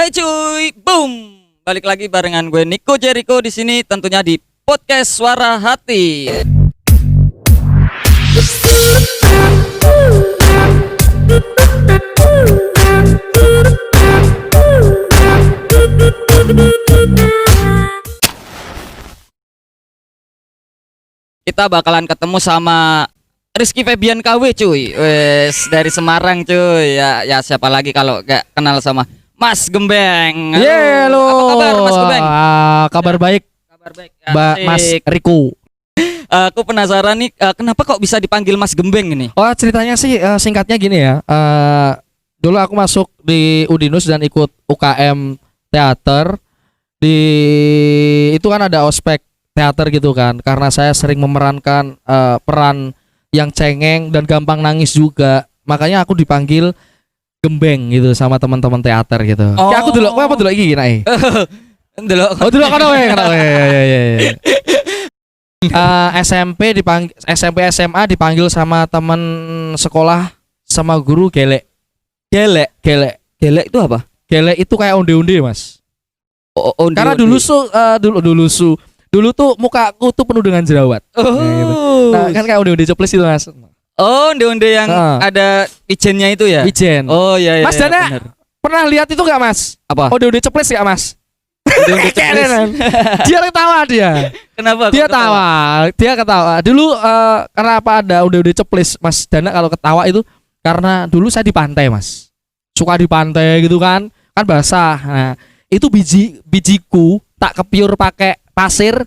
Hai cuy, boom. Balik lagi barengan gue Nico Jericho di sini tentunya di podcast Suara Hati. Kita bakalan ketemu sama Rizky Febian KW cuy. Wes dari Semarang cuy. Ya siapa lagi kalau gak kenal sama Mas Gembeng. Halo. Apa kabar Mas Gembeng? Kabar baik. Kabar baik. Mas Asik. Riko. Aku penasaran nih, kenapa kok bisa dipanggil Mas Gembeng ini? Oh, ceritanya sih singkatnya gini ya. Dulu aku masuk di Udinus dan ikut UKM teater. Itu kan ada ospek teater gitu kan. Karena saya sering memerankan peran yang cengeng dan gampang nangis juga. Makanya aku dipanggil Gembeng gitu sama teman-teman teater gitu. Oh. Ya aku dulu, apa dulu iki nae? Delok. Oh dulu kan ya. SMP SMA dipanggil sama teman sekolah sama guru gelek. Gelek itu apa? Gelek itu kayak onde-onde, Mas. Onde-onde. Karena dulu tuh mukaku tuh penuh dengan jerawat. Oh. Nah, kan kayak onde-onde ceplis itu, Mas. Oh, onde-onde yang ada ijennya itu ya? Ijen. Oh iya. Mas Dana bener. pernah lihat itu gak, Mas? Apa? Onde-onde ceplis gak, Mas? Onde-onde ceplis. Dia ketawa dia. Kenapa? Dia ketawa. Dulu kenapa ada onde-onde ceplis, Mas Dana kalau ketawa itu karena dulu saya di pantai, Mas. Suka di pantai gitu kan basah. Nah, itu bijiku tak kepiur pakai pasir.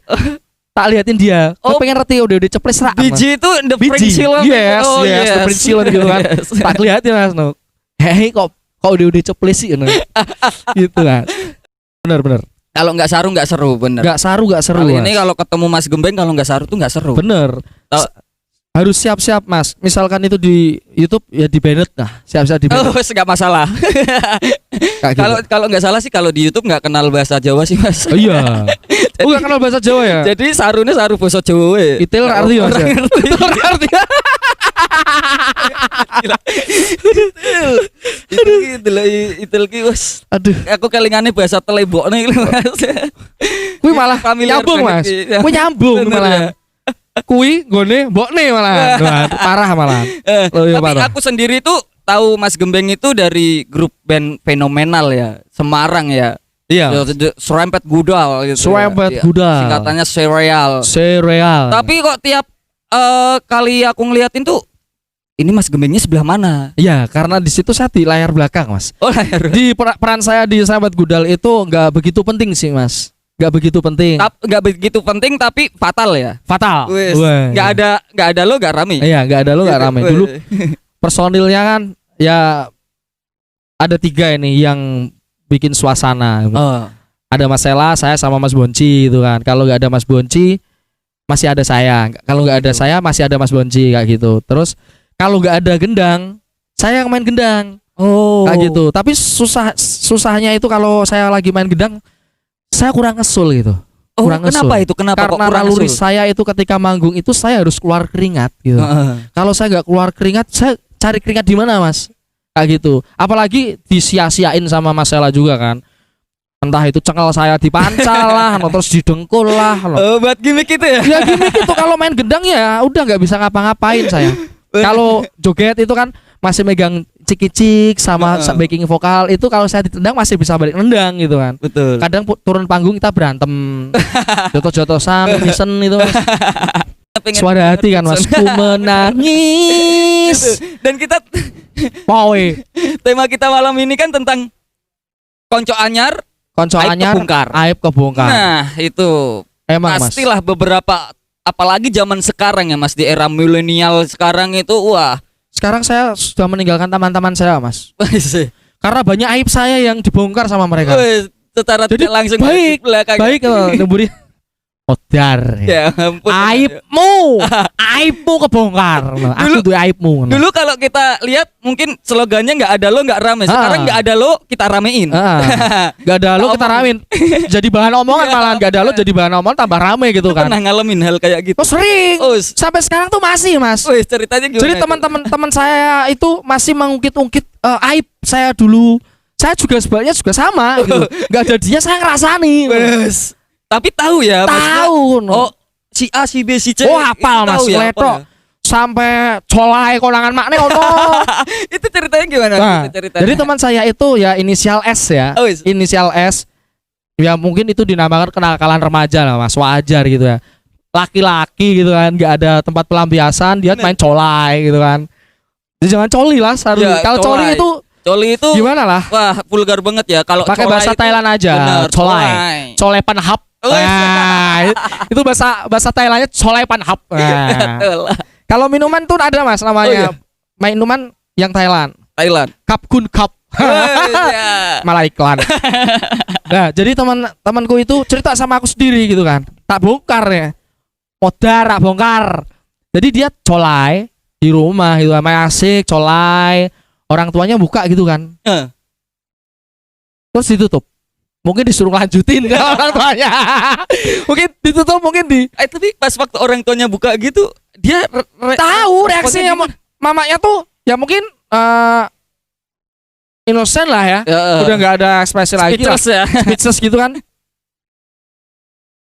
Tak liatin dia. Oh, pengen reti udah ceples rak. Biji itu the Biji. Pringsilon. Yes, the Pringsilon gitu kan. Yes. Tak liatin, Mas. No. Hei, kok udah ceples sih no. Gitu kan. Bener. Kalau nggak saru nggak seru, bener. Nggak saru. Kali Mas. ini kalau ketemu Mas Gembeng kalau nggak saru tuh nggak seru. Bener. Harus siap-siap, Mas. Misalkan itu di YouTube ya di banned nah. Siap-siap di banned. Oh, nggak masalah. Kalau nggak salah sih kalau di YouTube nggak kenal bahasa Jawa sih, Mas. Oh iya. Nggak kenal bahasa Jawa ya. Jadi sarune saru basa Jawa. Itil arti Mas. Itu arti. Itu lah itil ki wes. Aduh. Aku kelingane bahasa telebokne iki lho, Mas. Kuwi malah familiar nyambung, banget Mas. ki. Kuwi nyambung Bener malah. ya. Kuwi nggone mbokne malah. Wah, parah malah. Oh, iya, Tapi parah. aku sendiri tuh tahu Mas Gembeng itu dari grup band fenomenal ya, Semarang ya. Iya. Serempet Gudal gitu. Serempet ya. Gudal. Singkatannya Serial. Serial. Tapi kok tiap kali aku ngeliatin tuh ini Mas Gembengnya sebelah mana? Iya, karena di situ saya di layar belakang, Mas. Oh, layar. Di peran saya di Sahabat Gudal itu nggak begitu penting sih, Mas. Nggak begitu penting. Nggak begitu penting tapi fatal ya. Fatal. Wes. Wah, Nggak ada lo nggak rame. Iya, nggak ada lo nggak rame. Wes. Dulu personilnya kan ya ada 3 ini yang bikin suasana. Oh. Ada Mas Sela, saya sama Mas Bonci gitu kan. Kalau nggak ada Mas Bonci masih ada saya. Kalau nggak ada saya masih ada Mas Bonci kayak gitu. Terus kalau nggak ada gendang, saya yang main gendang. Oh. Kayak gitu. Tapi susahnya itu kalau saya lagi main gendang, saya kurang ngesul gitu. Oh, Kurang kenapa ngesul. itu? Kenapa kok Karena kurang naluri ngesul? saya itu ketika manggung itu saya harus keluar keringat gitu. Kalau saya nggak keluar keringat, saya cari keringat di mana, Mas? Kayak gitu. Apalagi disia-siain sama Mas Sela juga kan. Entah itu cengkel saya dipancal lah, terus didengkul lah. Oh, buat gimmick itu ya? Ya gimmick itu kalau main gendang ya udah nggak bisa ngapa-ngapain saya. Kalau joget itu kan masih megang cik-cik sama backing vokal itu kalau saya ditendang masih bisa balik nendang gitu kan. Betul. Kadang turun panggung kita berantem, jotos-jotosan, misen itu Mas. Suara hati kan Mas, ku menangis. Dan kita Powe, tema kita malam ini kan tentang konco anyar, konco aib anyar, kebongkar. aib kebongkar. Nah, itu Emang Mas. pastilah beberapa apalagi zaman sekarang ya Mas, di era milenial sekarang itu wah. Sekarang saya sudah meninggalkan teman-teman saya Mas. Karena banyak aib saya yang dibongkar sama mereka. Secara Jadi tidak langsung baik, belakang. baik loh, nemburi. Odar. Ya ampun. Aibmu kebongkar. Aku tuh aibmu. Dulu kalau kita lihat mungkin slogannya nggak ada lo nggak rame. Sekarang nggak ada lo kita ramein. Nggak ada lo kita ramein. Jadi bahan omongan malah nggak ada lo jadi bahan omongan tambah rame gitu kan. Pernah ngalamin hal kayak gitu? Oh sering. Sampai sekarang tuh masih Mas. Ceritanya gimana? Jadi teman-teman saya itu masih mengungkit-ungkit aib saya dulu saya juga sebenarnya juga sama gitu. Nggak ada dia saya ngerasani. Wes. Tapi tahu ya maksudnya. Tahu. No. Oh, si A, si B, si C. Oh, hafal itu Mas, tahu ya, letok. hafal ya? Sampai colai konangan makne ono. Itu ceritanya gimana? Nah, Itu ceritanya. jadi teman saya itu ya inisial S ya. Oh, is- Inisial S. Ya mungkin itu dinamakan kenakalan remaja lah Mas, wajar gitu ya. Laki-laki gitu kan, nggak ada tempat pelampiasan, dia main colai gitu kan. Jadi jangan coli lah, Ya, kalau coli colai. itu Coli itu gimana lah? wah vulgar banget ya kalau Pakai colai bahasa itu- Thailand aja, Bener, colai. Colai panhap. Oh, iya. Nah, itu bahasa Thailandnya colai panhap. Nah, Betul. kalau minuman tuh ada Mas Oh, namanya. Minuman yang Thailand. Thailand. Cup Kun Cup. Wes, ya. Malah iklan. Nah, jadi temanku itu cerita sama aku sendiri gitu kan. Tak bongkar ya. Modar tak bongkar. Jadi dia colai di rumah gitu, main asik, colai. Orang tuanya buka gitu kan. Eh. Terus ditutup. Mungkin disuruh lanjutin ke orang tuanya. Mungkin ditutup, mungkin di Tapi pas waktu orang tuanya buka gitu, dia tahu reaksinya gimana? mamanya tuh ya mungkin innocent lah ya. Udah nggak ada ekspresi lagi lah. speechless ya. Speechless gitu kan.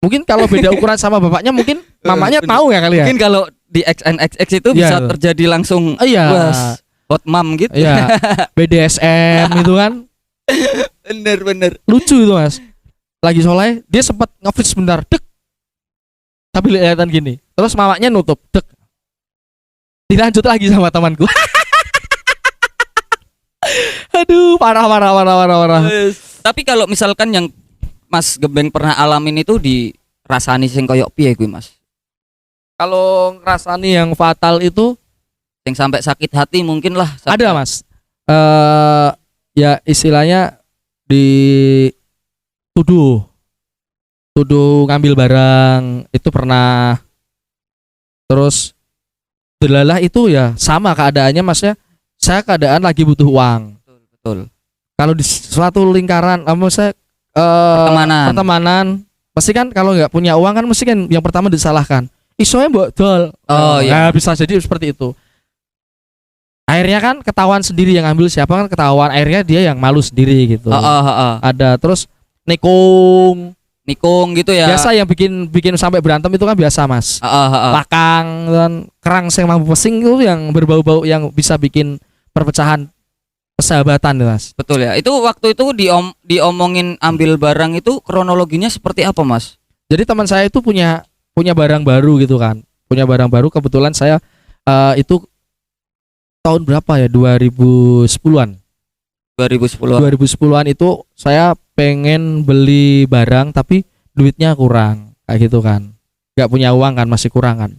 Mungkin kalau beda ukuran sama bapaknya mungkin mamanya bener. tahu ya kali ya. Mungkin kalau di XNXX itu Iya. bisa terjadi langsung Iya. was, hot mom gitu. Iya. BDSM gitu kan. Bener. Lucu itu Mas. Lagi soleh dia sempat nge-freeze sebentar, dek. Tapi kelihatan gini. Terus mamanya nutup, dek. Dilanjut lagi sama temanku. Aduh, parah. Wes. Tapi kalau misalkan yang Mas Gembeng pernah alamin itu dirasani sing koyok piye kuwi Mas? Kalau ngerasani yang fatal itu Sing sampai sakit hati mungkin lah. ada Mas. Ya istilahnya tuduh ngambil barang itu pernah. Terus delalah itu ya sama keadaannya Masnya. Saya keadaan lagi butuh uang. Betul. Kalau di suatu lingkaran, saya pertemanan, pasti kan kalau nggak punya uang kan mesti kan yang pertama disalahkan. Isonya mbok dol. Oh, iya. Nah, bisa jadi seperti itu. Akhirnya kan ketahuan sendiri yang ambil siapa kan ketahuan. Akhirnya dia yang malu sendiri gitu. Ada terus Nikung gitu ya. biasa yang bikin sampai berantem itu kan biasa Mas. Lakang dan kerang sing mampu pesing itu yang berbau-bau yang bisa bikin perpecahan persahabatan Mas. Betul ya. Itu waktu itu diomongin ambil barang itu kronologinya seperti apa Mas? Jadi teman saya itu punya barang baru gitu kan. Punya barang baru kebetulan saya itu tahun berapa ya? 2010-an. 2010. 2010-an itu saya pengen beli barang tapi duitnya kurang kayak gitu kan. Gak punya uang kan, masih kurang kan.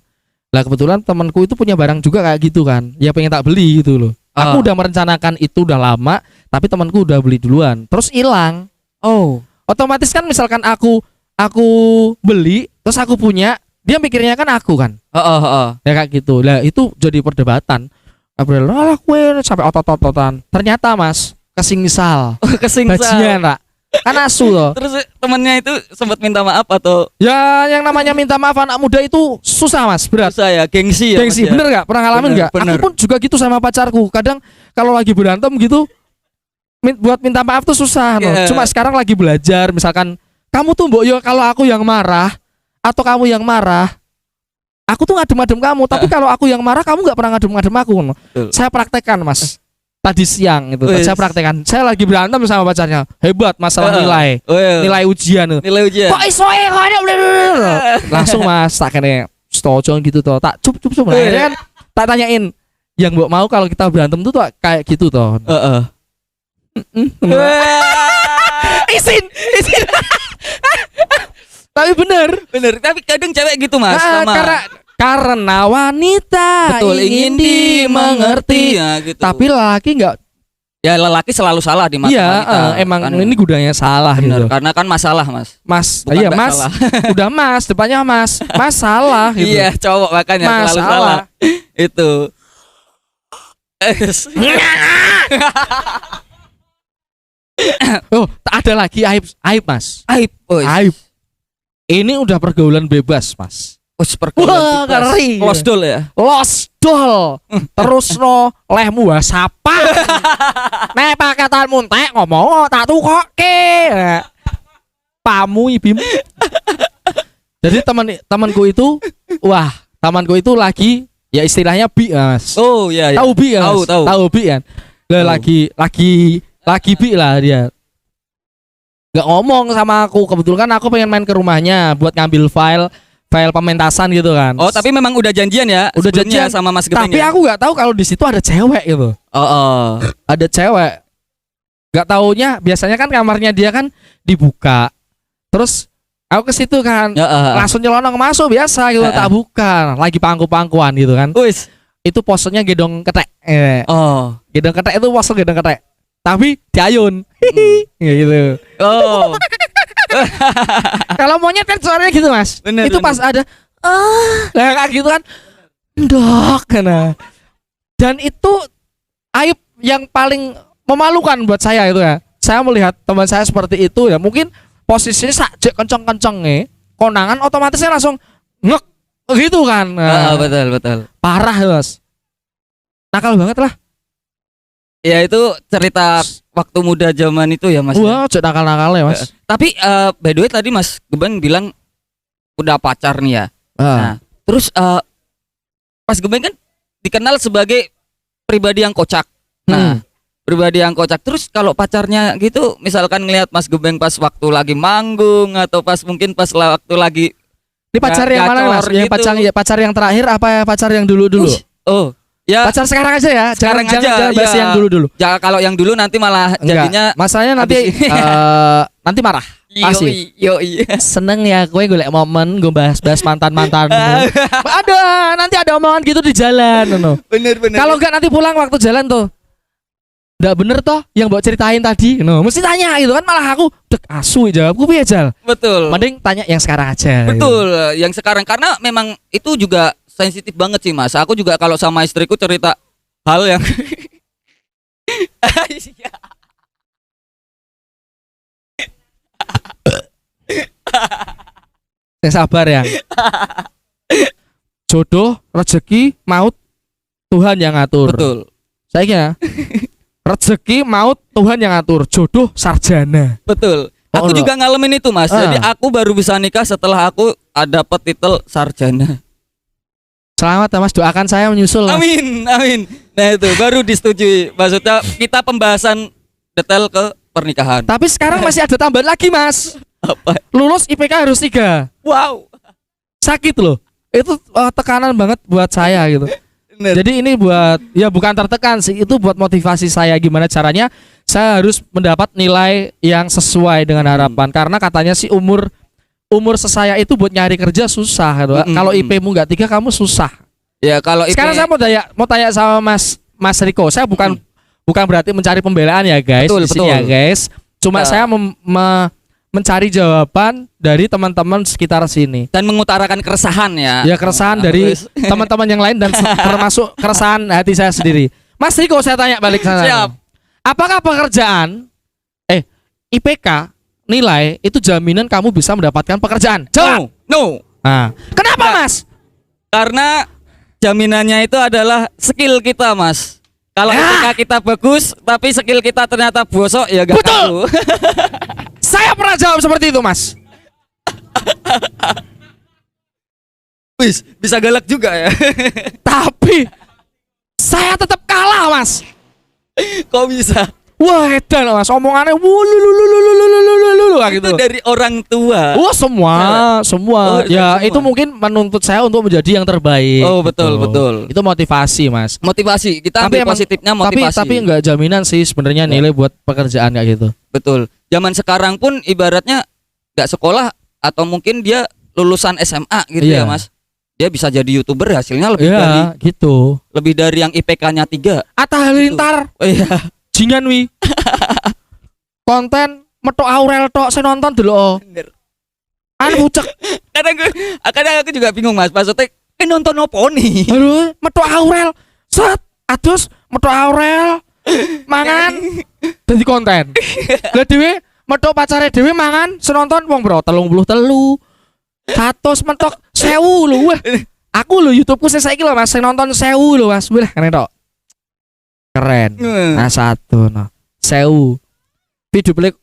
Lah kebetulan temanku itu punya barang juga kayak gitu kan. Ya pengen tak beli gitu loh. Aku udah merencanakan itu udah lama, tapi temanku udah beli duluan. Terus hilang. Oh. Otomatis kan misalkan aku beli terus aku punya, dia mikirnya kan aku kan. Ya kayak gitu. Lah itu jadi perdebatan. Lah kue sampai otot-ototan. Ternyata Mas kesingisal. Kesinggah. Bajingan Pak. Kan asu loh. Terus temennya itu sempat minta maaf atau Ya yang namanya minta maaf anak muda itu susah Mas, berat. susah ya, gengsi ya. Gengsi, Mas, ya? bener gak? Pernah ngalamin Bener, gak? bener. Aku pun juga gitu sama pacarku. Kadang kalau lagi berantem gitu buat minta maaf tuh susah no. Yeah. Cuma sekarang lagi belajar. Misalkan kamu tuh mbok yo kalau aku yang marah atau kamu yang marah, aku tuh ngadem-ngadem kamu. Tapi kalau aku yang marah kamu gak pernah ngadem-ngadem aku no. Betul. Saya praktekkan Mas. Tadi siang itu Wis. saya praktekkan. Saya lagi berantem sama pacarnya. Hebat masalah nilai. Nilai ujian itu. Nilai ujian. Kok iso ya kok ada langsung Mas tak kene stojon gitu toh. Tak cup akhirnya kan tak tanyain yang mbok mau kalau kita berantem tuh kayak gitu toh. Isin. Tapi bener. Tapi kadang cewek gitu Mas sama. Karena wanita Betul, ingin dimengerti ya, gitu. Tapi laki nggak. Ya lelaki selalu salah di mata Iya, wanita. emang Kan ini gudangnya salah bener, gitu. karena kan masalah Mas. Mas, Bukan iya mbak Mas. salah. Udah Mas, depannya Mas. Mas salah gitu. Iya cowok makanya selalu Masalah. salah. Itu. Oh, ada lagi aib Mas. Aib. Aib. Ini udah pergaulan bebas Mas. Wes pergaulan Wah, bebas. ngeri. Close door ya. Los dol. Terus no lehmu sapa. Nek paketanmu entek ngomong tak tukokke. Pamu ibim. Jadi temanku itu temanku itu lagi ya istilahnya bi Mas. Oh iya iya. Tahu bi ya Mas? Tahu. Bi kan. Lah lagi bi lah dia. Gak ngomong sama aku, kebetulan kan aku pengen main ke rumahnya buat ngambil file pementasan gitu kan. Oh, tapi memang udah janjian ya? Udah sebelumnya janjian sama Mas Gepeng tapi ya? aku nggak tahu kalau di situ ada cewek gitu. Oh. Ada cewek. Nggak taunya biasanya kan kamarnya dia kan dibuka. Terus aku ke situ kan. Langsung nyelonong masuk biasa gitu, tak buka. Lagi pangku-pangkuan gitu kan. Wis. Itu posenya gedong ketek. Oh. Gedong ketek itu pose gedong ketek. Tapi diayun. Gitu. Oh. Kalau monyet kan suaranya gitu Mas. Bener, Itu bener. pas ada lah kayak gitu kan. Ndok karena. Dan itu aib yang paling memalukan buat saya itu ya. Saya melihat teman saya seperti itu ya. Mungkin posisinya sakjek kenceng-kencengnya, konangan otomatisnya langsung ngek gitu kan. Nah, Betul. parah Mas. Nakal banget lah. Ya itu cerita waktu muda zaman itu ya Mas. Wah, cek nakal-nakalnya Mas. Tapi by the way tadi Mas Gepeng bilang udah pacar nih ya. Nah, terus Mas Gepeng kan dikenal sebagai pribadi yang kocak. Nah, pribadi yang kocak. Terus kalau pacarnya gitu, misalkan ngelihat Mas Gepeng pas waktu lagi manggung atau pas mungkin pas waktu lagi Ini pacar yang mana Mas? gacor Yang gitu. pacar yang terakhir apa pacar yang dulu-dulu? Oh, ya Pacar sekarang aja ya. Sekarang aja, Jangan bahas iya. yang dulu-dulu. jangan kalau yang dulu nanti malah jadinya Masalahnya nanti nanti marah. Pasti. Yoi. Seneng ya gue golek momen gue bahas mantanmu. Nanti ada omongan gitu di jalan no. Bener. Kalau enggak nanti pulang waktu jalan tuh. Enggak bener toh yang mbok ceritain tadi. No, mesti tanya gitu kan malah aku dek asu jawabku piye jal. Betul. Mending tanya yang sekarang aja. Betul, yang sekarang karena memang itu juga sensitif banget sih Mas. Aku juga kalau sama istriku cerita hal yang Yang sabar ya. Jodoh, rezeki, maut Tuhan yang ngatur. Betul. Saya kira rezeki, maut Tuhan yang ngatur. Jodoh, sarjana. Betul. Aku enggak? juga ngalamin itu Mas. Jadi aku baru bisa nikah setelah aku dapat titel sarjana. Selamat ya Mas, doakan saya menyusul Mas. Amin. Nah itu baru disetujui. Maksudnya kita pembahasan detail ke pernikahan. Tapi sekarang masih ada tambahan lagi Mas. Apa? Lulus IPK harus 3. Wow. Sakit loh. Itu tekanan banget buat saya gitu. Bener. Jadi ini buat ya bukan tertekan sih, itu buat motivasi saya gimana caranya saya harus mendapat nilai yang sesuai dengan harapan. Karena katanya sih umur sesaya itu buat nyari kerja susah gitu. Kalau IP-mu nggak 3 kamu susah. Ya kalau Sekarang saya mau tanya sama Mas Riko. Saya bukan berarti mencari pembelaan ya guys. Betul, di sini ya betul. guys. Cuma saya mencari jawaban dari teman-teman sekitar sini. dan mengutarakan keresahan ya. Ya keresahan dari Terus. teman-teman yang lain dan termasuk keresahan hati saya sendiri. Mas Riko saya tanya balik sana. Siap. Apakah pekerjaan IPK nilai itu jaminan kamu bisa mendapatkan pekerjaan? Jawab. No. Nah, kenapa Enggak. Mas? Karena jaminannya itu adalah skill kita Mas. Kalau IPK kita bagus tapi skill kita ternyata bosok ya gak Betul. tahu. Saya pernah jawab seperti itu Mas. Wis, bisa galak juga ya. Tapi saya tetap kalah Mas. Kok bisa? Wah edan Mas, omongannya wululululululululululu gitu. Itu dari orang tua. Oh semua. Oh, Ya semua. itu mungkin menuntut saya untuk menjadi yang terbaik. Oh, betul, gitu. betul. Itu motivasi Mas. Motivasi. Kita ambil emang- positifnya motivasi. Tapi enggak jaminan sih sebenarnya nilai buat pekerjaan kayak gitu. Betul. Zaman sekarang pun ibaratnya nggak sekolah atau mungkin dia lulusan SMA gitu Iya. ya Mas. Dia bisa jadi YouTuber hasilnya lebih gitu. dari yang IPK-nya 3. Atta Halilintar, Oh iya. jingan wi. Konten metok Aurel tok saya nonton dulu. Bener. Anu bucek. Kadang aku juga bingung Mas. Maksudnya nonton apa nih? Aduh, metok Aurel. Set, adus metok Aurel. Mangan dadi konten. Lah dhewe metok pacare dhewe mangan senonton wong bro 33. 100 mentok 1000 lho. Wah. Aku lho YouTube-ku sing saiki lho Mas, sing nonton 1000 lho Mas. Wah, keren tok. Keren. Nah, 1 no. 1000.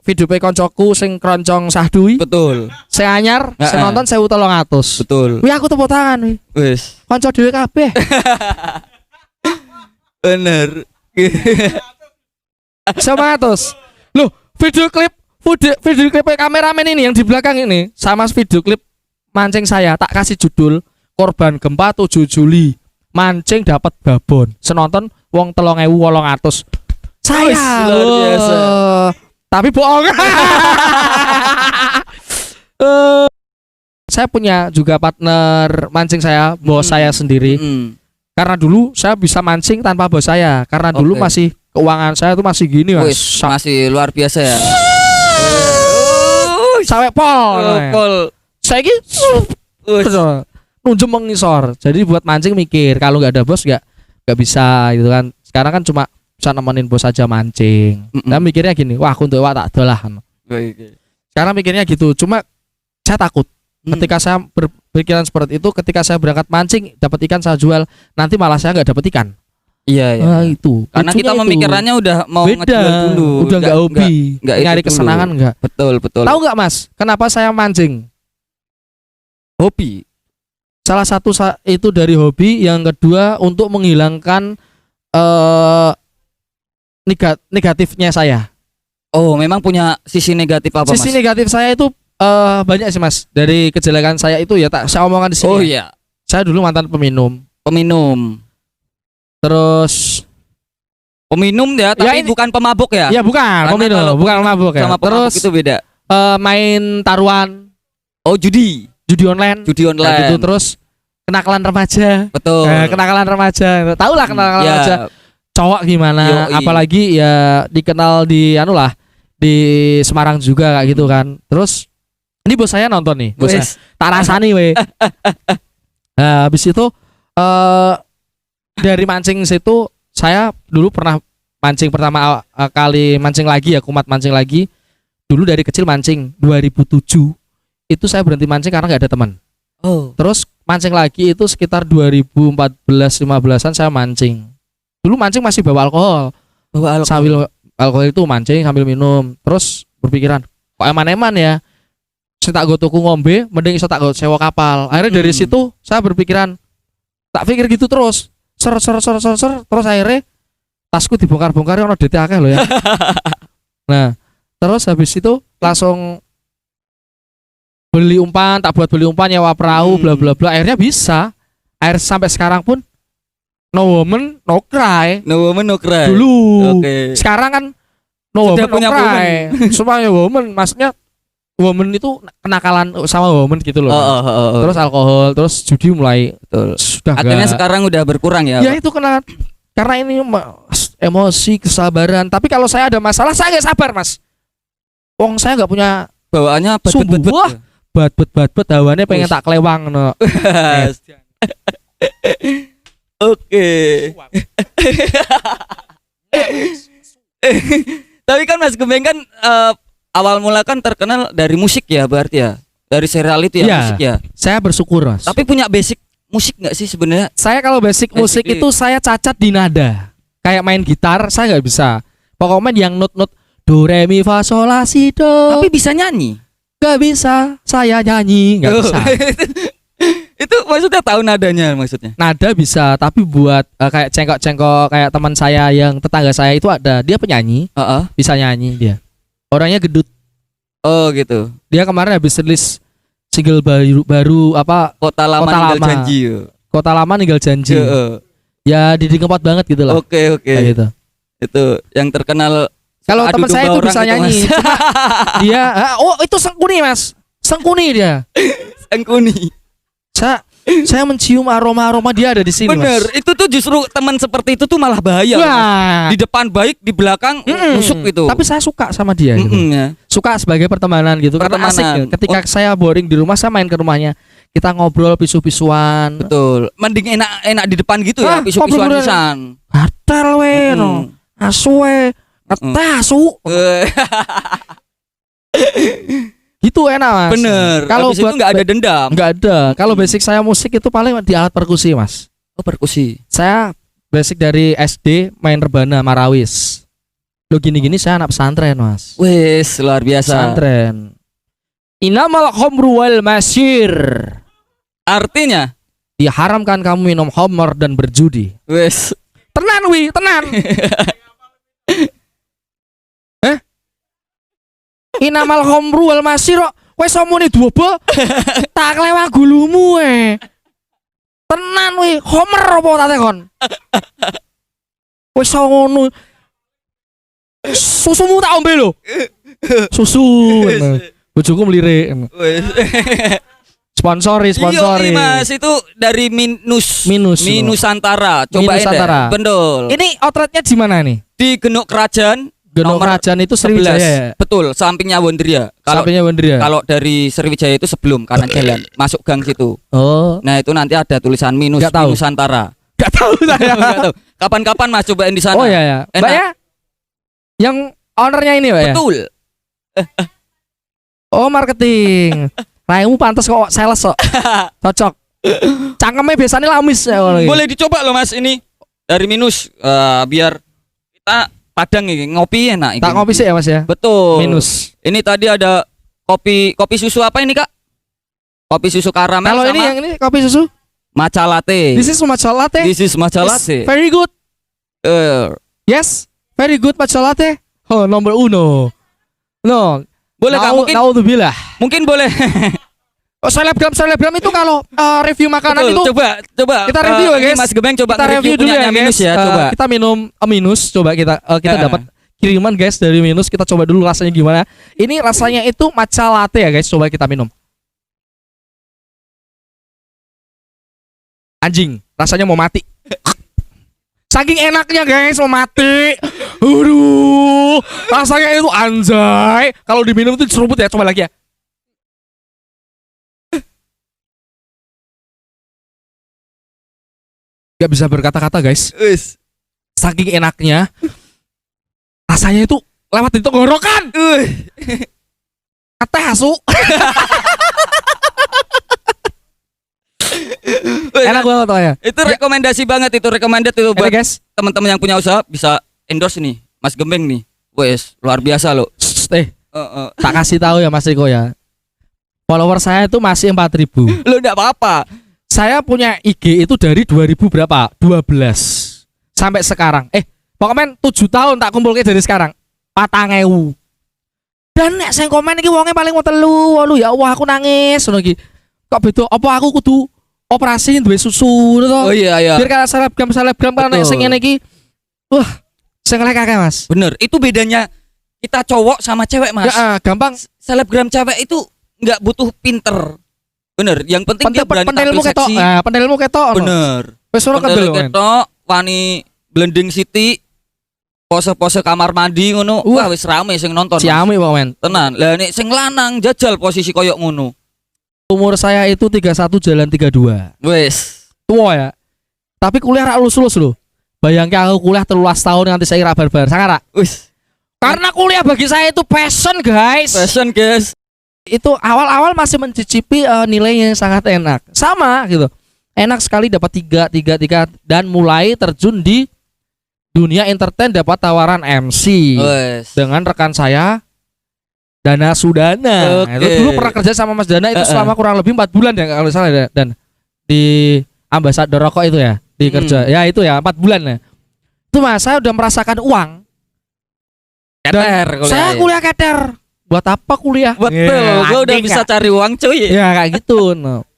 Video play koncoku sing kroncong sahdu. Betul. Sing anyar, sing nonton 1300. Betul. Wih aku tepuk tangan wih. Wis. Konco dhewe kabeh. Bener. 100. Loh, video klip kameramen ini yang di belakang ini sama video klip mancing saya tak kasih judul korban gempa 7 Juli. Mancing dapat babon. Senonton wong 3800. Saya luar biasa. Tapi bohong. Saya punya juga partner mancing saya, bos saya sendiri. Karena dulu saya bisa mancing tanpa bos saya. Karena dulu masih keuangan saya tuh masih gini Mas. Masih luar biasa ya. Sampai pol. Saya ini nunjuk mengisor. Jadi buat mancing mikir kalau nggak ada bos nggak bisa gitu kan. Sekarang kan cuma bisa nemenin bos aja mancing. Nah mikirnya gini, wah aku untuk tak adalah. Sekarang mikirnya gitu. Cuma saya takut ketika saya berpikiran seperti itu, ketika saya berangkat mancing dapat ikan saya jual, nanti malah saya nggak dapat ikan. Iya. Nah, itu. Karena lucunya kita memikirannya udah mau beda ngejual dulu. Udah nggak hobi, nyari kesenangan nggak. Betul. Tahu nggak Mas? Kenapa saya mancing? Hobi. Salah satu itu dari hobi, yang kedua untuk menghilangkan negatifnya saya. Oh, memang punya sisi negatif apa Mas? Sisi negatif saya itu banyak sih Mas. Dari kejelekan saya itu ya tak saya omongkan di sini. Oh iya. Saya dulu mantan peminum. Terus peminum ya, tapi bukan pemabuk ya? Iya bukan, peminum, bukan pemabuk ya. Sama terus itu beda. Main taruhan. Oh, judi online. Nah, gitu. Terus kenakalan remaja. Betul. Kenakalan remaja. Tahu lah kenakalan remaja. Cowok gimana? Apalagi ya dikenal di di Semarang juga kayak gitu kan. Terus ini bos saya nonton nih, bos saya. Tak rasani we. Nah, habis itu dari mancing situ saya dulu pernah mancing pertama kali mancing lagi ya, kumat mancing lagi. Dulu dari kecil mancing 2007 itu saya berhenti mancing karena nggak ada teman. Oh. Terus mancing lagi itu sekitar 2014-15an saya mancing. Dulu mancing masih bawa alkohol. Sambil alkohol itu mancing sambil minum. Terus berpikiran kok eman-eman ya. Saya tak go tuku ngombe, mending iso tak go sewa kapal. Akhirnya dari situ saya berpikiran, tak pikir gitu terus. Ser terus akhirnya tasku dibongkar-bongkar ono DT akeh lho ya. Nah, terus habis itu langsung beli umpan, tak buat beli umpan, nyewa perahu, bla bla bla. Akhirnya bisa. Akhirnya sampai sekarang pun no woman no cry. Dulu. Sekarang kan no woman no cry. Semuanya woman, maksudnya woman itu kenakalan sama woman gitu loh. Terus alkohol, terus judi mulai. Sudah akhirnya sekarang udah berkurang ya. Ya itu karena ini emosi, kesabaran. Tapi kalau saya ada masalah saya nggak sabar Mas. Wong saya nggak punya bawaannya bat hawane pengen tak kelewang no. Oke. Tapi kan Mas Gembeng kan awal mula kan terkenal dari musik ya, berarti ya. Dari serial itu ya, musik ya. Saya bersyukur Mas. Tapi punya basic musik nggak sih sebenarnya? Saya kalau basic musik itu saya cacat di nada. Kayak main gitar saya nggak bisa. Pokoknya yang not do re mi fa sol la si do. Tapi bisa nyanyi? Gak bisa, saya nyanyi nggak bisa. Itu maksudnya tahu nadanya maksudnya? Nada bisa, tapi buat kayak cengkok-cengkok kayak teman saya yang tetangga saya itu ada, dia penyanyi, bisa nyanyi dia. Orangnya gedut. Oh gitu. Dia kemarin habis rilis single baru apa? Kota Lama Ninggal Janji. Kota Lama Ninggal Janji. Ya didingkepot banget gitu lah. Oke. Gitu. Itu yang terkenal. Kalau teman saya itu bisa nyanyi, cuma dia itu Sengkuni Mas, Sengkuni dia. Sengkuni. Saya mencium aroma dia ada di sini. Bener, Mas. Itu tuh justru teman seperti itu tuh malah bahaya. Di depan baik, di belakang busuk gitu. Tapi saya suka sama dia. Gitu. Ya. Suka sebagai pertemanan gitu. Karena asik. Gitu. Ketika saya boring di rumah, saya main ke rumahnya. Kita ngobrol pisu-pisuan. Betul. Mending enak di depan gitu ya, pisu-pisuan pisan. Gatel we no. Asu we. Ngeteh asu. itu enak mas. Bener. Kalau Habis itu nggak ada dendam. nggak ada. Kalau basic saya musik itu paling di alat perkusi mas. Oh, perkusi. Saya basic dari SD main rebana marawis. Lo gini-gini saya anak pesantren mas. Wes, luar biasa. Pesantren. Inamal khamru wal masyir. Artinya, Diharamkan kamu minum khamr dan berjudi. wes. Tenan wi, tenan. Inamal khamru wal masyir kok wis omone duobo. Tak lewat gulumu Tenan wi, khamr apa tak tekon? Wis ngono. Susumu tak ombe lho. Susu. Bojoku mlirik. Wes. Sponsori. Iya, Mas, itu dari Minus Nusantara. Coba Nusantara. Betul. Ini outletnya di mana nih? Di Genuk Kerajaan. Genuk nomor Kerajaan itu 11. Sriwijaya ya? Betul, sampingnya Wondria. Sampingnya Wondria. Kalau dari Sriwijaya itu sebelum kanan jalan, masuk gang situ. Oh, Nah, itu nanti ada tulisan Nggak tahu. Nusantara. gak tahu saya. Nggak tahu. Kapan-kapan Mas cobain di sana. Oh ya ya. Enak. Mbak ya? Yang ownernya ini Mbak ya? Betul. Oh, marketing. Raimu pantas kok sales kok. Cocok. Cangkemnya biasanya lamis ya. Boleh dicoba loh Mas ini dari Minus biar kita padang ini ngopi enak. Tak ngopi sih ya Mas ya. Betul. Minus. Ini tadi ada kopi susu apa ini Kak? Kopi susu karamel Kalau sama ini yang ini kopi susu. matcha latte. This is matcha latte. This is matcha It's latte. very good. Yes, very good matcha latte. Oh, nomor uno. No, Boleh Kak, naudzubillah. mungkin boleh. Oh, selebgram itu kalau review makanan Betul, itu coba kita review ya ini guys. Mas Gebeng coba Kita review dulu ya Minus guys. ya, coba. Kita minum Minus, coba kita dapat kiriman guys dari Minus. Kita coba dulu rasanya gimana. Ini rasanya itu matcha latte ya guys. Coba kita minum. Anjing, rasanya mau mati. Saking enaknya guys, mau mati. Aduh, rasanya itu anjay. Kalau diminum itu diseruput ya, coba lagi ya. Gak bisa berkata-kata guys. Saking enaknya, rasanya itu lewat di tenggorokan. Teh asu. Enak banget ya. Itu rekomendasi banget, itu recommended itu buat guys. teman-teman yang punya usaha bisa endorse nih Mas Gembeng nih. Wes, luar biasa loh. Tak kasih tahu ya Mas Riko ya. Follower saya itu masih 4.000. Lo enggak apa-apa. Saya punya IG itu dari 2000 berapa? 12 sampai sekarang. Pokoknya 7 tahun tak kumpulke dari sekarang. 4.000. Dan nek sing komen iki wonge paling mau 3. Waduh ya Allah aku nangis ngono iki. Kok beda apa aku kudu operasi duwe susu to? Oh iya iya. Biar kalau selebgram kan nek sing ngene iki wah, sing lek akeh Mas. Bener, itu bedanya kita cowok sama cewek Mas. Ya, gampang. Selebgram cewek itu nggak butuh pinter. Bener, yang penting dia berani tampil seksi. Pendelmu ketok. Bener. Wis ora kendel ketok, wani blending city, pose-pose kamar mandi ngono. Wah, wis rame sing nonton. Ciami pokoknya. Tenan. Lah nek sing lanang jajal posisi koyok ngono. Umur saya itu 31 jalan 32. Wes. Tua ya. Tapi kuliah rak lulus loh. Bayangke aku kuliah 13 tahun nanti saya ora barbar. Sangat rak. Wis. Karena kuliah bagi saya itu passion, guys. Passion, guys. Itu awal-awal masih mencicipi nilainya sangat enak. Sama gitu. Enak sekali dapat 3 dan mulai terjun di dunia entertain, dapat tawaran MC. Wes. Dengan rekan saya Dana Sudana. Oke. Itu dulu pernah kerja sama Mas Dana itu selama kurang lebih 4 bulan ya kalau salah ya. Dan di ambasador rokok itu ya, di kerja. Ya itu ya 4 bulan ya. Itu Mas, saya udah merasakan uang. Keter kuliah. Saya kuliah keter. Buat apa kuliah? Betul, gue udah bisa cari uang cuy. Ya kayak gitu. No.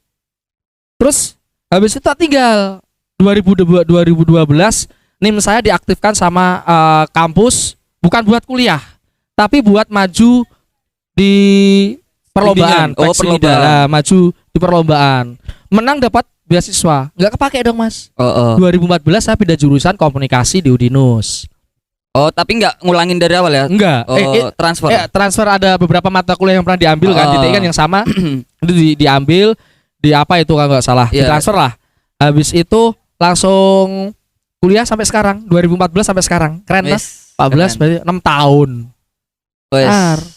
Terus habis itu tak tinggal 2012 NIM saya diaktifkan sama kampus bukan buat kuliah, tapi buat maju di perlombaan. Perlombaan. Maju di perlombaan. Menang dapat beasiswa. Nggak kepake dong Mas. 2014 saya pindah jurusan komunikasi di Udinus. Oh, tapi nggak ngulangin dari awal ya? Enggak. Transfer. Transfer ada beberapa mata kuliah yang pernah diambil kan di TI kan yang sama. Itu diambil di apa itu kalau nggak salah. Ditransfer lah. Habis itu langsung kuliah sampai sekarang 2014 sampai sekarang. Keren kan? 14 berarti 6 tahun.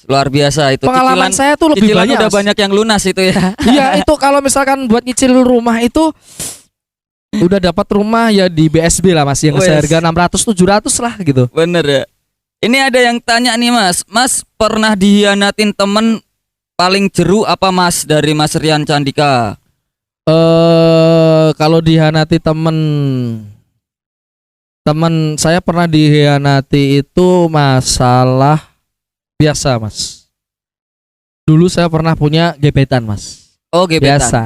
Luar biasa itu. Pengalaman saya tuh lebih cicilan banyak. Udah banyak yang lunas itu ya. Iya, itu kalau misalkan buat nyicil rumah itu udah dapat rumah ya di BSB lah Mas, yang seharga 600 700 lah gitu. Bener ya. Ini ada yang tanya nih Mas. Mas pernah dihianatin temen paling jeru apa Mas, dari Mas Rian Candika? Kalau dihianati temen saya pernah dihianati itu masalah biasa Mas. Dulu saya pernah punya gebetan Mas. Oh gebetan. Biasa.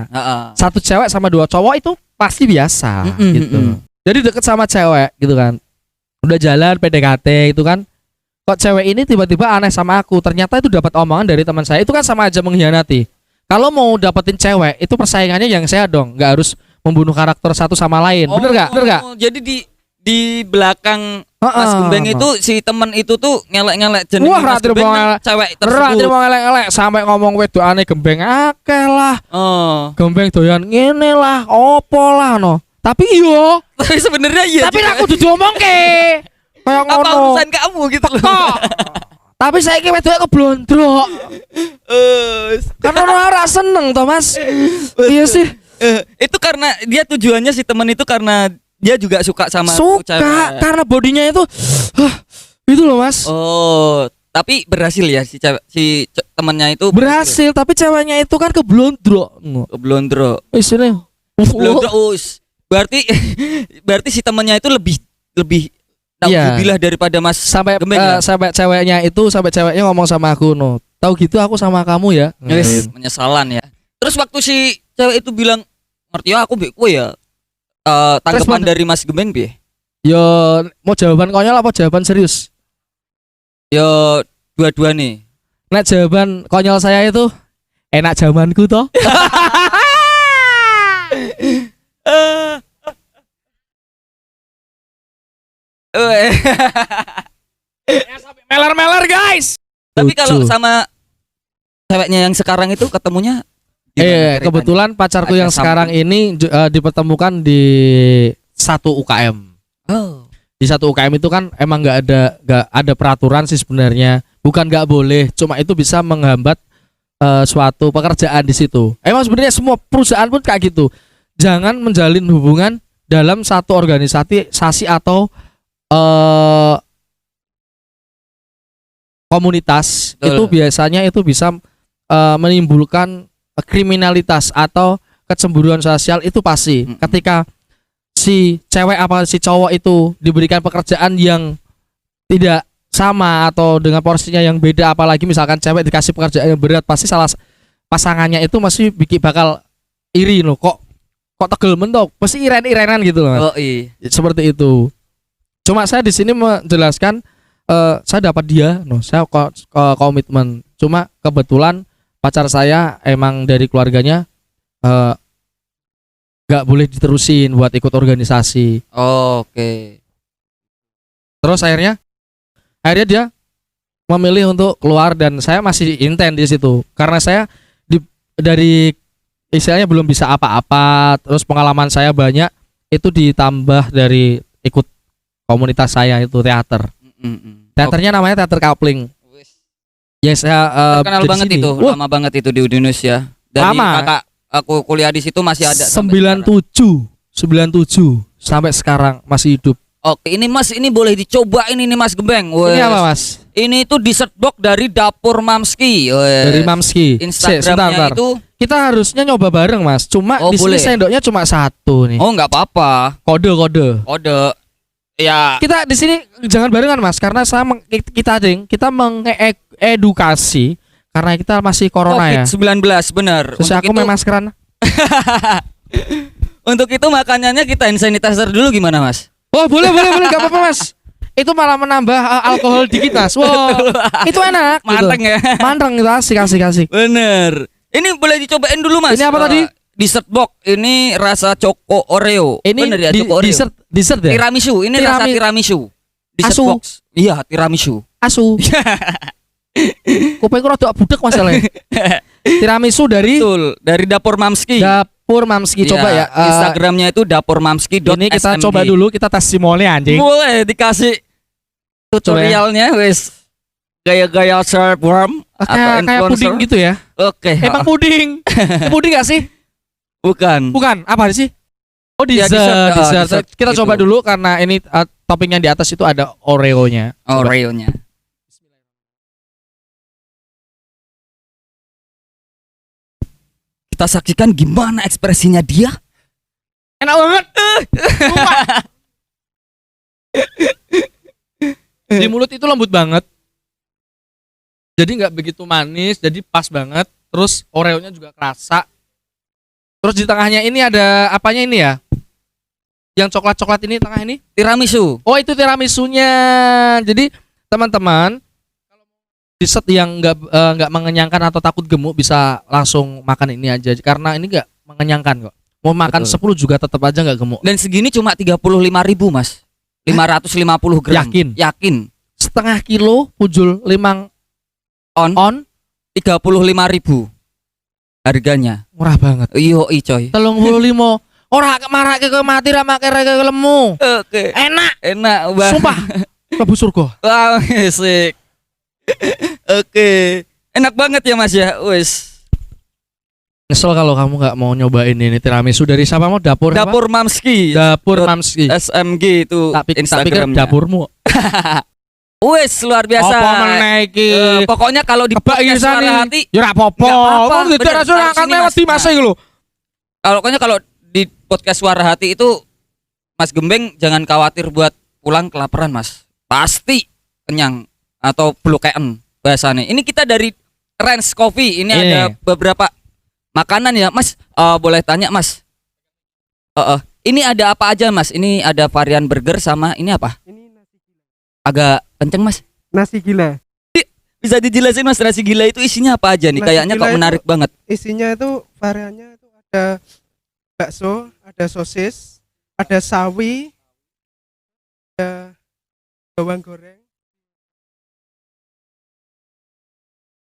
Satu cewek sama 2 cowok itu pasti biasa gitu. Jadi deket sama cewek gitu kan. Udah jalan PDKT gitu kan. Kok cewek ini tiba-tiba aneh sama aku. Ternyata itu dapat omongan dari teman saya. Itu kan sama aja mengkhianati. Kalau mau dapetin cewek itu persaingannya yang sehat dong. Gak harus membunuh karakter satu sama lain. Bener gak? Jadi di belakang Mas Gembeng itu si temen itu tuh ngelek-ngelek jeneng Mas Gembeng cewek tersebut. Mau ngelek-ngelek sampai ngomong wedokane Gembeng akeh lah. Gembeng doyan ngene lah, opo lah no. Tapi iyo. Tapi sebenarnya iya. Tapi aku kudu diomongke. Kayak ngono. Apa urusan kamu gitu loh. Tapi saya ki wedok keblondrok. Karena ora seneng toh Mas. Iya sih. Itu karena dia tujuannya si temen itu karena dia juga suka sama cewek. Karena bodinya itu itu loh Mas. Oh, tapi berhasil ya si temennya itu berhasil, tapi ceweknya itu kan keblondrok. Keblondrok. Isine. Berarti si temennya itu lebih nauzubillah daripada Mas sampai Gembeng ya? sampai ceweknya ngomong sama aku no. Tahu gitu aku sama kamu ya. Menyesalan ya. Terus waktu si cewek itu bilang, "Ngerti ya aku beko ya." Tanggapan dari Mas Gembeng piye? Yo, mau jawaban konyol apa jawaban serius? Yo, dua-dua nih. Nah, jawaban konyol saya itu enak zamanku toh. Meler-meler guys. Tapi kalau sama ceweknya yang sekarang itu ketemunya kebetulan pacarku yang sekarang ini dipertemukan di satu UKM. Oh. Di satu UKM itu kan emang nggak ada peraturan sih sebenarnya. Bukan nggak boleh, cuma itu bisa menghambat suatu pekerjaan di situ. Emang sebenarnya semua perusahaan pun kayak gitu. Jangan menjalin hubungan dalam satu organisasi atau komunitas. Betul. Itu biasanya itu bisa menimbulkan kriminalitas atau kecemburuan sosial itu pasti. Ketika si cewek apa si cowok itu diberikan pekerjaan yang tidak sama atau dengan porsinya yang beda, apalagi misalkan cewek dikasih pekerjaan yang berat, pasti salah pasangannya itu masih bakal iri loh, kok tegel mentok, pasti iren-irenan gitu loh. Seperti itu. Cuma saya di sini menjelaskan saya dapat dia, saya komitmen. Cuma kebetulan pacar saya emang dari keluarganya gak boleh diterusin buat ikut organisasi. Oke. Terus akhirnya dia memilih untuk keluar dan saya masih intent di situ karena saya dari istilahnya belum bisa apa-apa. Terus pengalaman saya banyak itu ditambah dari ikut komunitas saya itu teater. Teaternya namanya teater coupling. Yes, terkenal banget sini. Itu, lama banget itu di Indonesia. Dari kakak aku kuliah di situ masih ada. 97 sampai sekarang masih hidup. Oke, ini Mas, ini boleh dicoba ini nih Mas Gembeng. Ini apa Mas? Ini tuh dessert box dari Dapur Mamski. Dari Mamski. Instagramnya itu. Kita harusnya nyoba bareng Mas. Cuma di sini sendoknya cuma satu nih. Oh nggak apa-apa. Kode. Ya. Kita di sini jangan barengan Mas, karena kita mengedukasi karena kita masih corona COVID-19, benar. Terus aku main maskeran. Untuk itu makanannya kita hand sanitizer dulu gimana Mas? Oh boleh gak apa-apa Mas. Itu malah menambah alkohol dikit Mas. Wow, itu enak. Manteng gitu. Ya. Manteng itu asik. Bener. Ini boleh dicobain dulu Mas. Ini apa tadi? Dessert box. Ini rasa Choco Oreo. Ini bener ya, Choco Oreo. Dessert ya? Tiramisu. Ini rasa tiramisu. Dessert Asu. box. Iya, tiramisu. Asu. Kupengku rada budek masalahnya. Tiramisu dari Dapur Mamski. Dapur Mamski, coba ya. Instagramnya itu Dapur Mamski. Ini kita coba dulu, kita testimoni anjing. Boleh dikasih tutorialnya wes. gaya-gaya selebgram atau Kayak puding influencer? gitu ya. Oke. Emang puding. Puding gak sih? Bukan. Bukan, apa sih? Oh, Ya, dessert, dessert, dessert. dessert Kita gitu. coba dulu karena ini topping yang di atas itu ada Oreo-nya. Coba. Oreo-nya. Kita saksikan gimana ekspresinya dia. Enak banget. Sumpah. Di mulut itu lembut banget. Jadi nggak begitu manis, jadi pas banget. Terus Oreo-nya juga kerasa. Terus di tengahnya ini ada apanya ini ya? Yang coklat-coklat ini tengah ini? Tiramisu. Oh, itu tiramisunya. Jadi teman-teman, dessert yang nggak mengenyangkan atau takut gemuk bisa langsung makan ini aja karena ini nggak mengenyangkan kok. Mau makan Betul. 10 juga tetap aja nggak gemuk. Dan segini cuma 35.000 Mas. 550 gram. Yakin? Yakin. Setengah kilo pujul limang on 35.000 harganya. murah banget. Iyo coy. 35. Ora marake kowe mati ra make rek lemu. Oke. Enak. Enak banget. Sumpah. Mlebu surga. Wah, asik. Oke. Enak banget ya Mas ya. Wes. Nyesel kalau kamu nggak mau nyobain ini tiramisu dari siapa mau dapur apa? Dapur Mamski. Dapur Mamski. SMG itu Tak pikir Instagramnya. dapurmu. Wes luar biasa. Apa meneh iki? Pokoknya kalau di Kebak podcast isane. Suara Hati, Ya ora apa-apa. Nggak apa-apa, Wong bener, dadi harus angkat ini, Mas. wedi Mas iki lho. pokoknya kalau di podcast Suara Hati itu Mas Gembeng jangan khawatir buat pulang kelaparan Mas. Pasti kenyang atau blokean bahasanya. Ini kita dari Rens Coffee. Ini Iya. ada beberapa makanan ya Mas. Boleh tanya Mas. Ini ada apa aja Mas? Ini ada varian burger sama ini apa? Ini nasi gila. Agak kenceng Mas. Nasi gila. Bisa dijelasin Mas nasi gila itu isinya apa aja nih? Nasi Kayaknya gila kok itu menarik banget. Isinya itu variannya itu ada bakso, ada sosis, ada sawi, ada bawang goreng.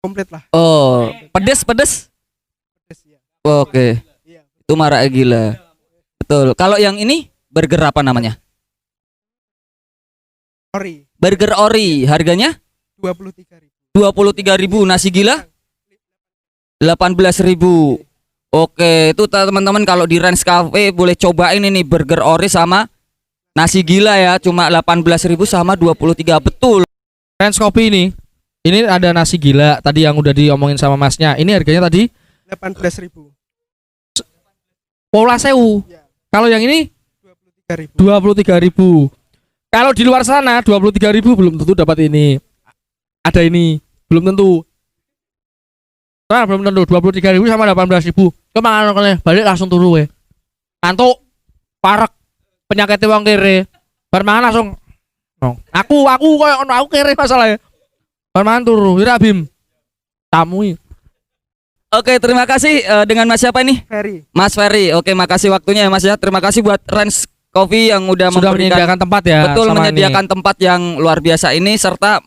Komplit lah. Oh, pedes. Pedes ya. Oke. Iya. Itu marah gila. Betul. Kalau yang ini burger apa namanya? Ori Burger Ori. Harganya 23.000. 23.000. Nasi gila 18.000. Oke, itu teman-teman kalau di Rens Cafe boleh cobain ini burger Ori sama nasi gila ya, cuma 18.000 sama 23. Betul. Rens Kopi ini. Ini ada nasi gila tadi yang udah diomongin sama Masnya. Ini harganya tadi 18.000. pola sewu. Ya. Kalau yang ini 23.000. 23.000. Kalau di luar sana 23.000 belum tentu dapat ini. Ada ini belum tentu. Nah, belum tentu 23.000 sama 18.000. Kemangan kene balik langsung turu we. Kantuk parek penyakit wong kere. Bar mangan langsung. No. Aku koyo ono aku kere masalahnya. Bar mangan turu, ira Bim. Tamu iki. Oke, terima kasih dengan Mas siapa ini? Ferry. Mas Ferry. Oke, makasih waktunya ya Mas ya. Terima kasih buat Rens Coffee yang udah Sudah memberikan menyediakan tempat ya. betul sama menyediakan ini. tempat yang luar biasa ini serta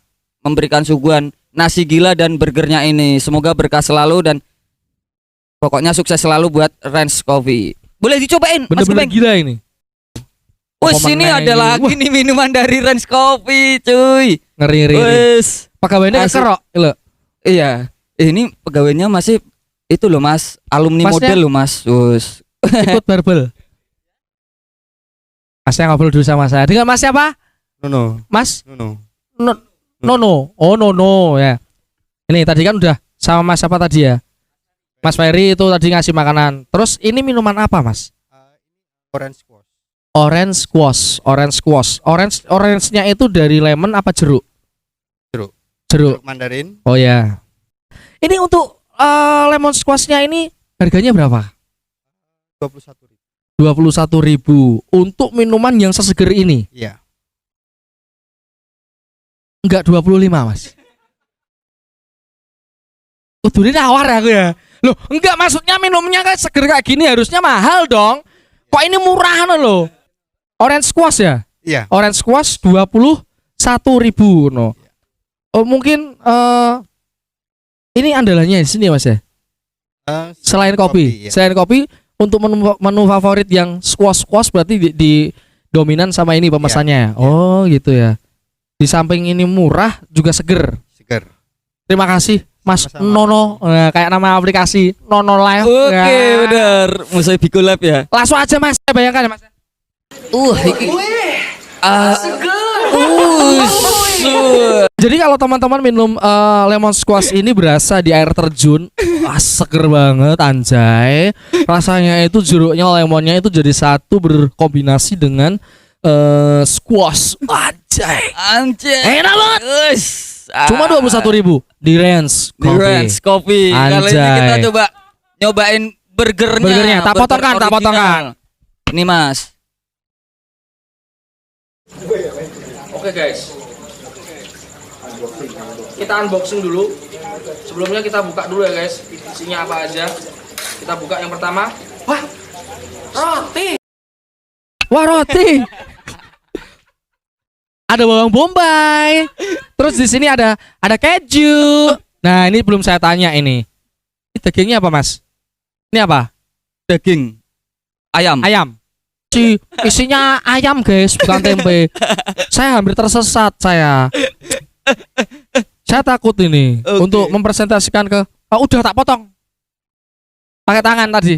memberikan suguhan nasi gila dan burgernya ini. Semoga berkah selalu dan pokoknya sukses selalu buat Rens Coffee. Boleh dicobain Mas Bener-bener Gebeng. gila ini. Wes Apa ini meneh ada ini? lagi Wah. nih minuman dari Rens Coffee, cuy. Ngeri. Wes. Pegawainya Asik. kekerok lho. Iya. Ini pegawainya masih itu loh Mas, alumni Masnya? model loh Mas. Wes. Ikut barbel. Masnya ngobrol dulu sama saya. Dengan Mas siapa? No, Mas no. Nono. Oh Nono ya. Ini tadi kan udah sama Mas siapa tadi ya? Mas Ferry itu tadi ngasih makanan. Terus ini minuman apa Mas? Orange squash. Orange squash. Orange-nya itu dari lemon apa jeruk? Jeruk. Jeruk. Mandarin Oh ya. Ini untuk lemon squash-nya ini harganya berapa? 21.000. 21.000 untuk minuman yang seseger ini. Iya. Enggak 25 Mas. Kudune nawar aku ya. Loh, enggak maksudnya minumnya kan seger kayak gini harusnya mahal dong. Kok ini murahan loh. Orange squash ya? Iya. Orange squash 21.000 no. Oh, mungkin ini andalannya di sini Mas ya. Selain kopi, iya. selain kopi untuk menu favorit yang squash berarti di dominan sama ini pemesannya. Iya. Oh, gitu ya. Di samping ini murah juga seger. Tiger. Terima kasih Mas Sama-sama. Nono. Nah, kayak nama aplikasi Nono Live. Oke, Ya. benar. Musai Biku Lab ya. Langsung aja Mas, saya bayangkan ya Mas. Iki. Jadi kalau teman-teman minum lemon squash ini berasa di air terjun, wah, seger banget anjay. Rasanya itu jeruknya, lemonnya itu jadi satu berkombinasi dengan squash. Anjay. Anjay. Enak banget. Us. Cuma 21.000 di Range Di Ranch Coffee. Kali ini Anjay. kita coba nyobain burgernya. Burgernya, tak burger potongkan, tak original. potongkan. Ini Mas. Oke guys, kita unboxing dulu. Sebelumnya kita buka dulu ya guys, isinya apa aja. Kita buka yang pertama. Wah, roti. Wah, roti. Ada bawang bombay. Terus di sini ada keju. Nah, ini belum saya tanya ini. Ini dagingnya apa, Mas? Ini apa? Daging ayam. Ayam. Isinya ayam guys, bukan tempe. Saya hampir tersesat saya. Saya takut ini Oke. untuk mempresentasikan ke. Oh, udah tak potong. Pakai tangan tadi.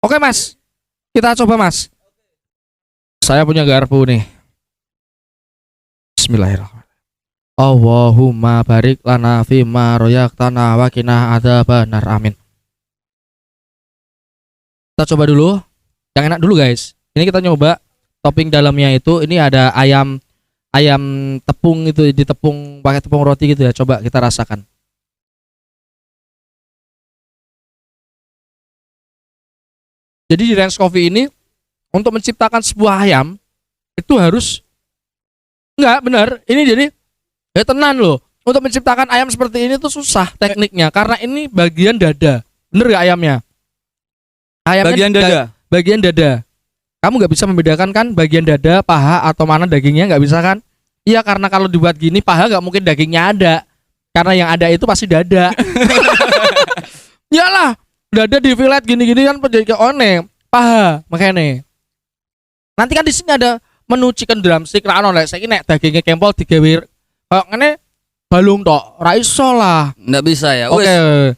Oke Mas, kita coba Mas. Saya punya garpu nih. Bismillahirrahmanirrahim. Allahumma barik lana fima royaktana wa qina adzabannar. Amin. Kita coba dulu. Yang enak dulu guys. Ini kita nyoba topping dalamnya itu. Ini ada ayam tepung itu, ditepung pakai tepung roti gitu ya. Coba kita rasakan. Jadi di Range Coffee ini untuk menciptakan sebuah ayam itu harus enggak benar. Ini jadi ya tenan loh. Untuk menciptakan ayam seperti ini tuh susah tekniknya karena ini bagian dada. Bener gak ayamnya? Ayamnya Bagian dada. Bagian dada. Kamu nggak bisa membedakan kan bagian dada, paha atau mana dagingnya, nggak bisa kan? Iya, karena kalau dibuat gini paha nggak mungkin dagingnya ada. Karena yang ada itu pasti dada. Iyalah, dada di fillet gini-gini kan jadi kayak one. Paha makanya. Nanti kan di sini ada menu chicken drumstick ra ono lek saiki nek dagingnya kempol digawe kok ngene balung tok. Ra iso lah. Nggak bisa ya. Oke. Wes.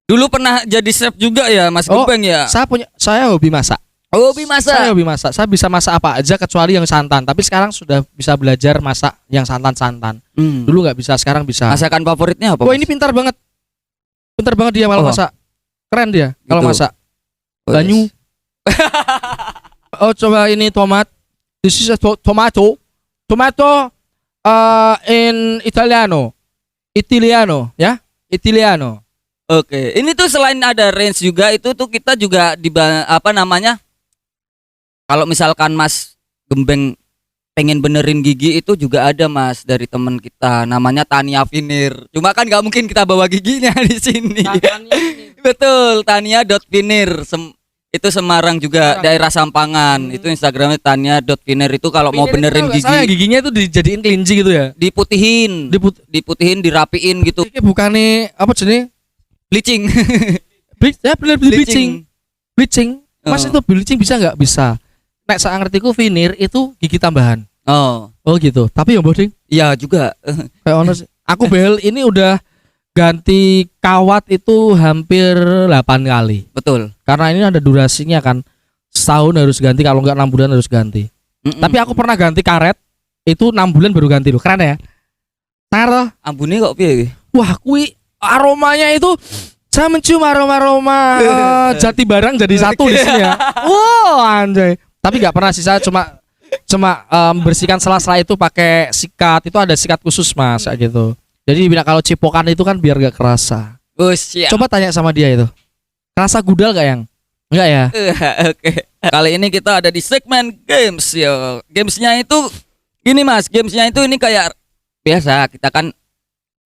Dulu pernah jadi chef juga ya Mas Oh, Gempeng ya. Saya hobi masak. Hobi masak. Saya hobi masak. Saya bisa masak apa aja kecuali yang santan. Tapi sekarang sudah bisa belajar masak yang santan-santan. Dulu nggak bisa, sekarang bisa. Masakan favoritnya apa? Wah, Mas? ini pintar banget. Pintar banget dia kalau Oh. masak. Keren dia kalau Gitu. masak. Wes. Banyu. Oh, coba ini tomat. This is a tomato. Tomato in Italiano. Italiano, ya? Italiano. Oke, ini tuh selain ada range juga itu tuh kita juga di apa namanya? Kalau misalkan Mas Gembeng pengen benerin gigi itu juga ada Mas dari temen kita namanya Tania Finir. Cuma kan nggak mungkin kita bawa giginya di sini. Betul, Tania.finir. Itu Semarang juga, Semarang. daerah Sampangan. Itu Instagramnya Tania.finir itu kalau mau benerin Saya gigi giginya itu dijadiin kelinci gitu ya. diputihin, dirapiin gitu. Ini bukannya apa jenis? Bleaching. Ya bener bleaching. Bleaching. Mas Oh. itu bleaching bisa nggak? Bisa. Nek saya ngertiku veneer itu gigi tambahan. Oh, Oh gitu. Tapi yang boding iya juga. kayak ono sih. Aku bel ini udah ganti kawat itu hampir 8 kali. Betul. Karena ini ada durasinya kan. Setahun harus ganti, kalau nggak 6 bulan harus ganti. Tapi aku pernah ganti karet itu 6 bulan baru ganti loh. Keren ya? Sangar toh? ambune kok piye? Wah, kui aromanya itu saya mencium aroma jati barang jadi satu di sini ya. Wow, anjay. Tapi nggak pernah sih, saya cuma membersihkan sela-sela itu pakai sikat. Itu ada sikat khusus Mas kayak gitu. Jadi kalau cipokan itu kan biar gak kerasa. Siap. Coba tanya sama dia itu. Kerasa gudal gak yang? Enggak ya? Oke. Kali ini kita ada di segmen games yo. Gamesnya itu gini Mas, gamesnya itu ini kayak biasa kita kan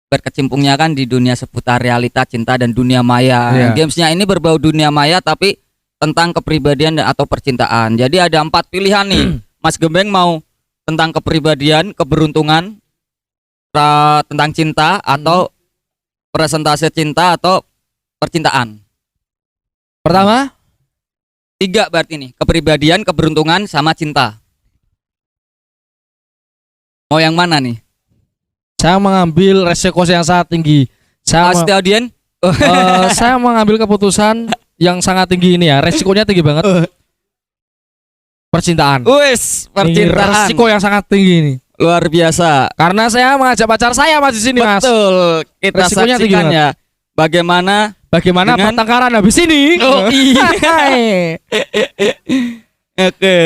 berkecimpungnya kan di dunia seputar realita cinta dan dunia maya. Iya. Gamesnya ini berbau dunia maya tapi tentang kepribadian atau percintaan. Jadi ada 4 pilihan nih. Mas Gembeng mau tentang kepribadian, keberuntungan, tentang cinta atau presentase cinta atau percintaan. Pertama, 3 berarti nih, kepribadian, keberuntungan sama cinta. Mau yang mana nih? Saya mengambil resiko yang sangat tinggi. Saya Mas Teodien. saya mengambil keputusan yang sangat tinggi ini ya. Resikonya tinggi banget. Percintaan. Wes, Ini percintaan. resiko yang sangat tinggi ini. Luar biasa. Karena saya mengajak pacar saya Mas di sini, Mas. Betul. Kita Resikonya tinggi saksikan banget. ya. Bagaimana Dengan pertengkaran habis ini. Oh iya. Oke.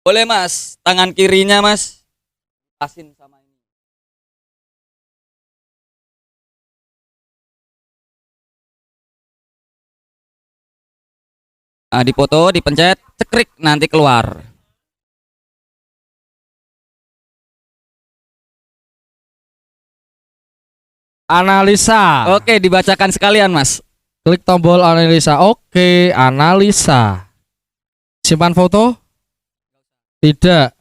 Boleh Mas, tangan kirinya Mas. Pasin sama ini. Nah, dipoto, dipencet, cekrik nanti keluar. Analisa. Oke, dibacakan sekalian Mas. Klik tombol analisa. Oke, analisa. Simpan foto? Tidak.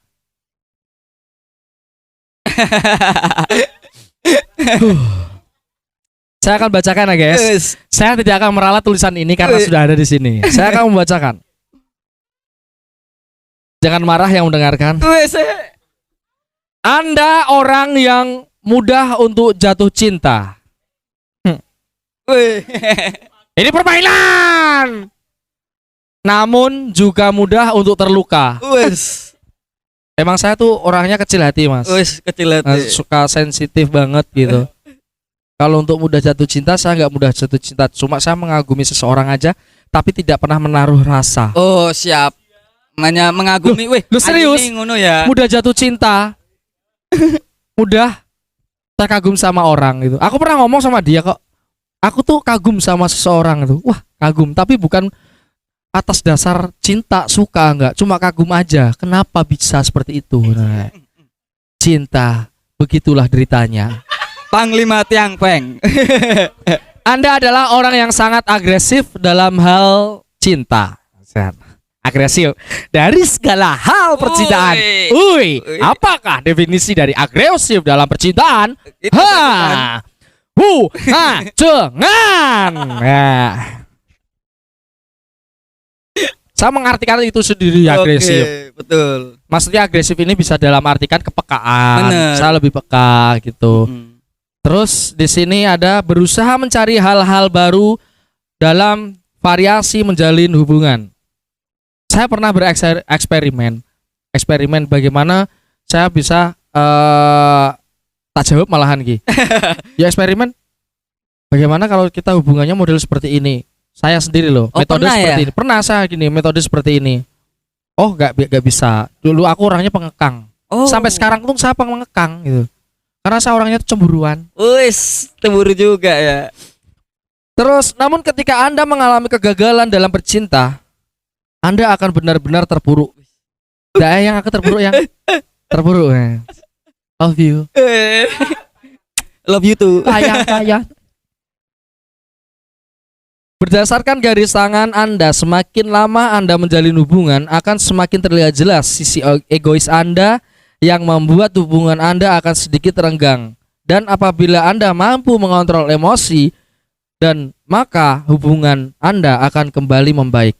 Saya akan bacakan ya, guys. Yes. Saya tidak akan meralat tulisan ini karena sudah ada di sini. Saya akan membacakan. Jangan marah yang mendengarkan. Wes. Anda orang yang mudah untuk jatuh cinta. Wih. Ini permainan. Namun juga mudah untuk terluka. Wes. Emang saya tuh orangnya kecil hati, Mas. Wes kecil hati. Suka sensitif banget gitu. Kalau untuk mudah jatuh cinta, saya nggak mudah jatuh cinta. Cuma saya mengagumi seseorang aja, tapi tidak pernah menaruh rasa. Oh, siap. Mengagumi. Wih, lu serius? anjing ngono ya. Mudah jatuh cinta, mudah terkagum sama orang gitu. Aku pernah ngomong sama dia kok. Aku tuh kagum sama seseorang itu. Wah, kagum, tapi bukan atas dasar cinta, suka enggak. Cuma kagum aja. Kenapa bisa seperti itu? Nah, cinta, begitulah deritanya. Panglima Tiang Peng. Anda adalah orang yang sangat agresif dalam hal cinta. Agresif dari segala hal percintaan. Ui. Apakah definisi dari agresif dalam percintaan? Itu kan. Jangan. Nah. Saya mengartikan itu sendiri agresif. Oke, betul. Maksudnya agresif ini bisa dalam artikan kepekaan. Bener. Saya lebih peka gitu. Hmm. Terus di sini ada berusaha mencari hal-hal baru dalam variasi menjalin hubungan. Saya pernah eksperimen bagaimana saya bisa tak jawab malahan Ki. Ya eksperimen bagaimana kalau kita hubungannya model seperti ini. Saya sendiri loh, Oh, metode pernah seperti ya? ini. Pernah saya gini, metode seperti ini. Oh, nggak bisa. Dulu aku orangnya pengekang. Oh. Sampai sekarang pun saya pengekang gitu. Karena saya orangnya tuh cemburuan. Wis, cemburu juga ya. Terus, namun ketika Anda mengalami kegagalan dalam bercinta, Anda akan benar-benar terpuruk. Yang aku terpuruk yang terpuruk. Love you. Love you too. Sayang. Berdasarkan garis tangan Anda, semakin lama Anda menjalin hubungan, akan semakin terlihat jelas sisi egois Anda yang membuat hubungan Anda akan sedikit renggang. Dan apabila Anda mampu mengontrol emosi, dan maka hubungan Anda akan kembali membaik.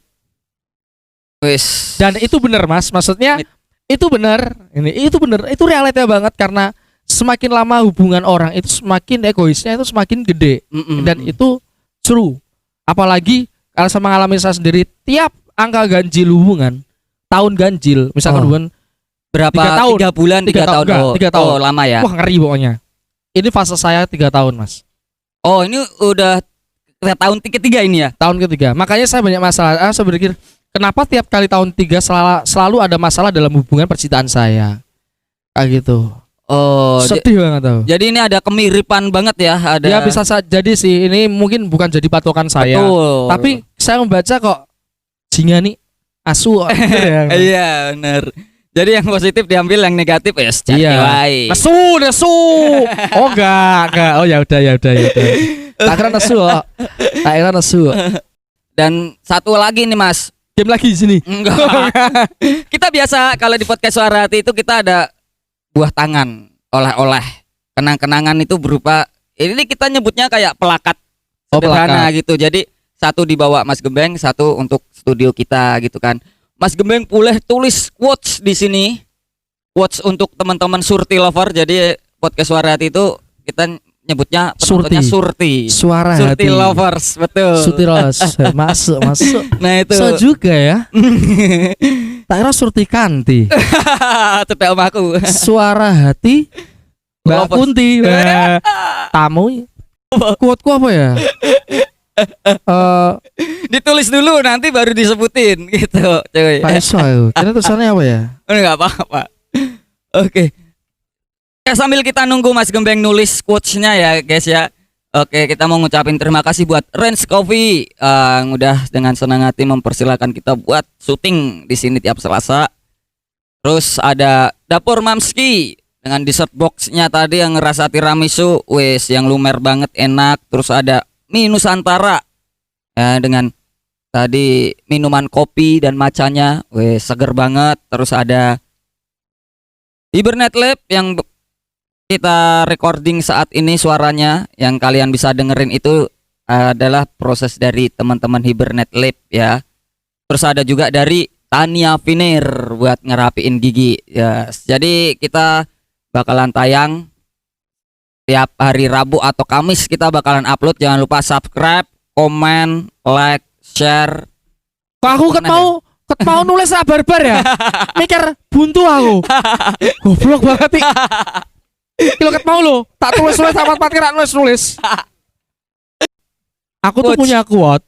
Wis. Dan itu benar, Mas. Maksudnya itu benar. Itu benar. Itu realita banget karena semakin lama hubungan orang itu semakin egoisnya itu semakin gede. Dan itu true. Apalagi kalau saya mengalami saya sendiri, tiap angka ganjil hubungan, tahun ganjil, misalkan hubungan berapa 3 tahun, 3 bulan 3 tahun. enggak, 3 tahun. Oh, lama ya. Wah, ngeri pokoknya. Ini fase saya 3 tahun, Mas. Oh, ini udah tahun ketiga ini ya. Tahun ketiga. Makanya saya banyak masalah. Saya berpikir, kenapa tiap kali tahun 3 selalu ada masalah dalam hubungan percintaan saya? Kayak gitu. Oh, Sedih banget tau. jadi ini ada kemiripan banget ya, ada. Ya bisa jadi sih. Ini mungkin bukan jadi patokan saya. Betul. Tapi saya membaca kok singa nih asu. Iya, benar. Jadi yang positif diambil, yang negatif ya Iya. wae. Nesu. Oh enggak. Oh ya udah. Tak kira nesu. Dan satu lagi nih Mas. Game lagi di sini. Enggak. Kita biasa kalau di podcast Suara Hati itu kita ada buah tangan, oleh-oleh. Kenang-kenangan itu berupa, ini kita nyebutnya kayak pelakat sederhana gitu. Jadi satu dibawa Mas Gembeng, satu untuk studio kita gitu kan. Mas Gembeng boleh tulis quotes di sini. quotes untuk teman-teman Surti lover. Jadi podcast Suara Hati itu kita nyebutnya penontonnya Surti. Suara Surti hati. lovers, betul. Surti lovers. Masuk. Nah itu. So juga ya. Tak kira Surti Kanti. Itu PO aku. Suara hati Mbak Lovers. Kunti. Tamu. Quoteku apa ya? Ditulis dulu nanti baru disebutin gitu, cuy. Pak Iso ayo. Kira tulisannya apa ya? Enggak apa-apa. Oke. Ya sambil kita nunggu Mas Gembeng nulis quotes-nya ya, guys ya. Oke, kita mau ngucapin terima kasih buat Range Coffee yang udah dengan senang hati mempersilahkan kita buat syuting di sini tiap Selasa. Terus ada Dapur Mamski dengan dessert box-nya tadi yang rasa tiramisu, wes yang lumer banget enak. Terus ada Mie Nusantara ya, dengan tadi minuman kopi dan macanya, wes seger banget. Terus ada Hibernate Lab yang kita recording saat ini suaranya yang kalian bisa dengerin itu adalah proses dari teman-teman Hibernate Lab ya. Terus ada juga dari Tania Finir buat ngerapiin gigi ya. Jadi kita bakalan tayang tiap hari Rabu atau Kamis, kita bakalan upload. Jangan lupa subscribe, komen, like, share. Kok aku ket mau nulis ra barbar ya? Mikir buntu aku. Goblok banget nih. Kilo ket mau lo, tak tulis sama kira nulis. Aku tuh Quotes. punya quote.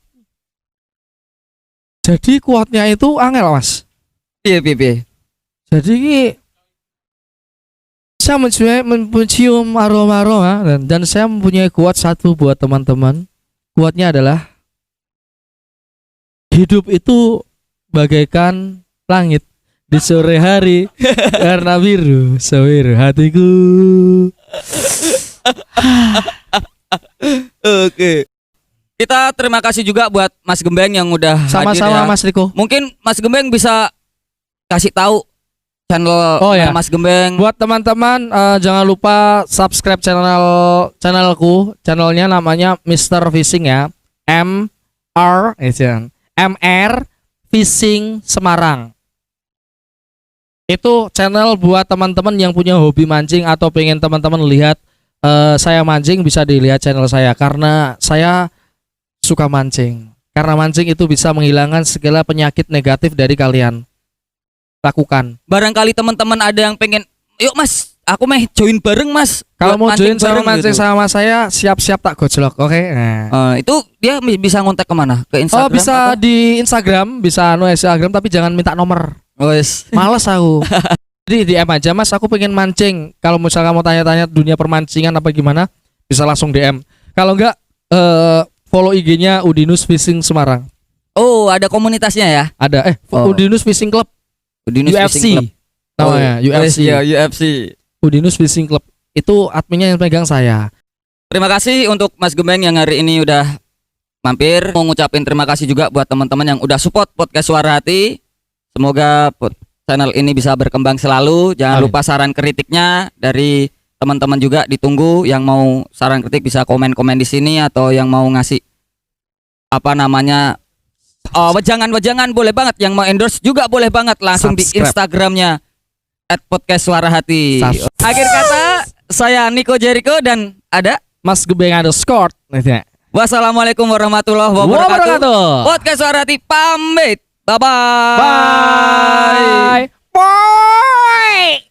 Jadi quote-nya itu angel, Mas. Iya, Pipi. Jadi saya mencium aroma dan saya mempunyai quote satu buat teman-teman. Quote-nya adalah hidup itu bagaikan langit di sore hari karena biru sewiru hatiku. Oke. Kita terima kasih juga buat Mas Gembeng yang udah hadir Sama-sama ya. Mas Riko. Mungkin Mas Gembeng bisa kasih tahu channel Oh, ya. Mas Gembeng. Buat teman-teman jangan lupa subscribe channelku. Channelnya namanya Mr. Fishing ya. MR Fishing Semarang. Itu channel buat teman-teman yang punya hobi mancing atau pengen teman-teman lihat saya mancing, bisa dilihat channel saya karena saya suka mancing. Karena mancing itu bisa menghilangkan segala penyakit negatif dari kalian. Lakukan. Barangkali teman-teman ada yang pengen, yuk Mas, aku meh join bareng Mas. Kalau mau Buat join sama bareng mancing gitu. sama saya, siap-siap tak gojlok, oke? Nah. Itu dia bisa ngontak kemana? Ke Instagram? Oh bisa atau? di Instagram, bisa Instagram tapi jangan minta nomor. Wes. Males aku. Jadi DM aja Mas, aku pengen mancing. Kalau misalnya mau tanya-tanya dunia permancingan apa gimana, bisa langsung DM. Kalau enggak follow IG-nya Udinus Fishing Semarang. Oh, ada komunitasnya ya? Ada Oh. Udinus Fishing Club. Udinus Fishing Club. UFC. Namanya UFC. Ya, UFC. Udinus Fishing Club. Itu adminnya yang pegang saya. Terima kasih untuk Mas Gembeng yang hari ini udah mampir. Mau ngucapin terima kasih juga buat teman-teman yang udah support podcast Suara Hati. Semoga channel ini bisa berkembang selalu. Jangan Amin. lupa saran kritiknya dari teman-teman juga ditunggu. Yang mau saran kritik bisa komen-komen di sini, atau yang mau ngasih apa namanya wejangan-wejangan boleh banget. Yang mau endorse juga boleh banget, langsung di Subscribe. Instagramnya @podcastsuarahati. Subscribe. Akhir kata, saya Nico Jericho dan ada Mas Gebeng underscore. wassalamualaikum warahmatullahi wabarakatuh. Podcast Suara Hati pamit. Bye-bye. Bye. Bye.